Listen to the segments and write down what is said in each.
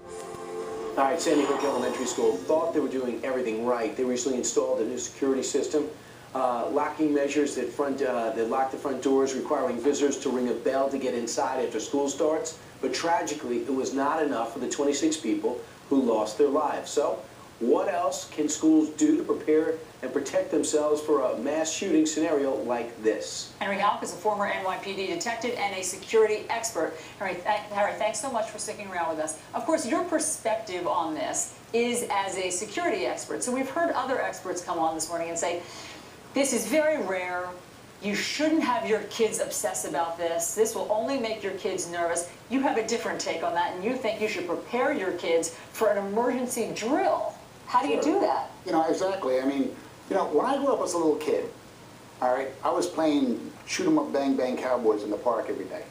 All right, Sandy Hook Elementary School thought they were doing everything right. They recently installed a new security system, locking measures that lock the front doors, requiring visitors to ring a bell to get inside after school starts. But tragically, it was not enough for the 26 people who lost their lives. So, what else can schools do to prepare and protect themselves for a mass shooting scenario like this? Henry Houck is a former NYPD detective and a security expert. Harry, thanks so much for sticking around with us. Of course, your perspective on this is as a security expert. So we've heard other experts come on this morning and say, this is very rare. You shouldn't have your kids obsess about this. This will only make your kids nervous. You have a different take on that, and you think you should prepare your kids for an emergency drill. How do you do that? You know, exactly. I mean, you know, when I grew up as a little kid, all right, I was playing shoot 'em up, bang, bang cowboys in the park every day.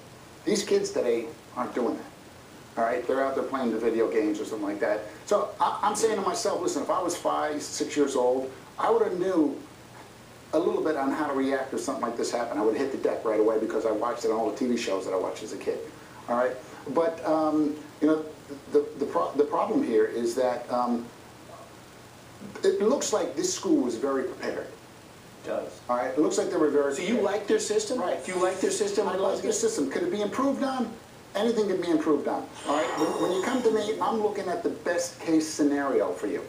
These kids today aren't doing that, all right? They're out there playing the video games or something like that. So I'm saying to myself, listen, if I was 5, 6 years old, I would have knew a little bit on how to react if something like this happened. I would hit the deck right away because I watched it on all the TV shows that I watched as a kid, all right? But, you know, the problem here is that it looks like this school was very prepared. It does. All right, it looks like they were very So you like their system? Right. Do you like their system? I like their system. Could it be improved on? Anything can be improved on. All right, when you come to me, I'm looking at the best case scenario for you.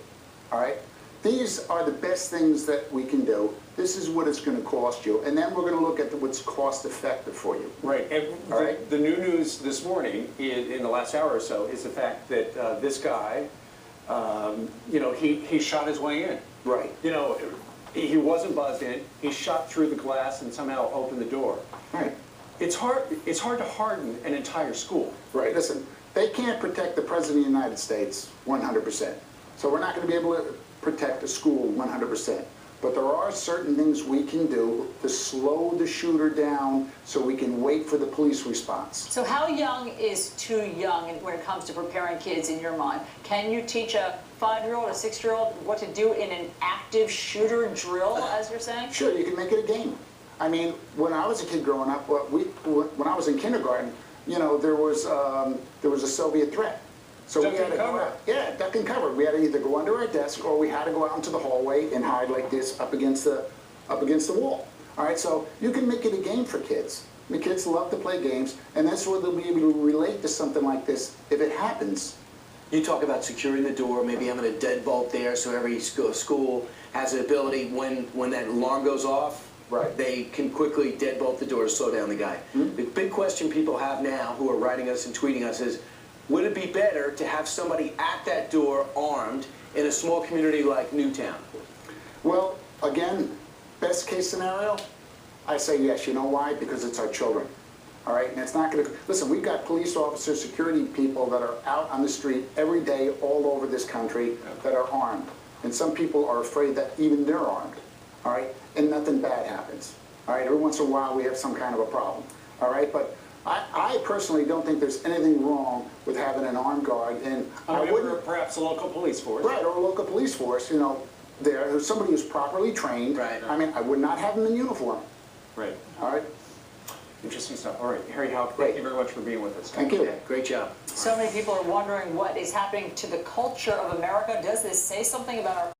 All right, these are the best things that we can do. This is what it's going to cost you, and then we're going to look at what's cost effective for you. Right, and All right. the new news this morning, in the last hour or so, is the fact that this guy, you know, he shot his way in. Right. You know, he wasn't buzzed in. He shot through the glass and somehow opened the door. Right. It's hard to harden an entire school. Right. Listen, they can't protect the President of the United States 100%. So we're not going to be able to protect a school 100%. But there are certain things we can do to slow the shooter down so we can wait for the police response. So how young is too young when it comes to preparing kids in your mind? Can you teach a 5-year-old, a 6-year-old what to do in an active shooter drill, as you're saying? Sure, you can make it a game. I mean, when I was a kid growing up, when I was in kindergarten, you know, there was a Soviet threat. So Duck we had and to cover. go out, yeah, duck and cover. We had to either go under our desk or we had to go out into the hallway and hide like this up against the wall. All right, so you can make it a game for kids. The kids love to play games, and that's where they'll be able to relate to something like this if it happens. You talk about securing the door, maybe having a deadbolt there so every school has the ability when that alarm goes off, right, they can quickly deadbolt the door to slow down the guy. Mm-hmm. The big question people have now who are writing us and tweeting us is, would it be better to have somebody at that door armed in a small community like Newtown? Well, again, best case scenario, I say yes. You know why? Because it's our children. All right, and it's not going to, listen, we've got police officers, security people that are out on the street every day all over this country that are armed. And some people are afraid that even they're armed. All right, and nothing bad happens. All right, every once in a while we have some kind of a problem. All right, but I personally don't think there's anything wrong with having an armed guard, and I wouldn't. Or perhaps a local police force. Right, or a local police force, you know, there, somebody who's properly trained. Right. I mean, I would not have them in uniform. Right. All right. Interesting stuff. All right, Harry Houck, Great. thank you very much for being with us. Thank you. Yeah, great job. So many people are wondering what is happening to the culture of America. Does this say something about our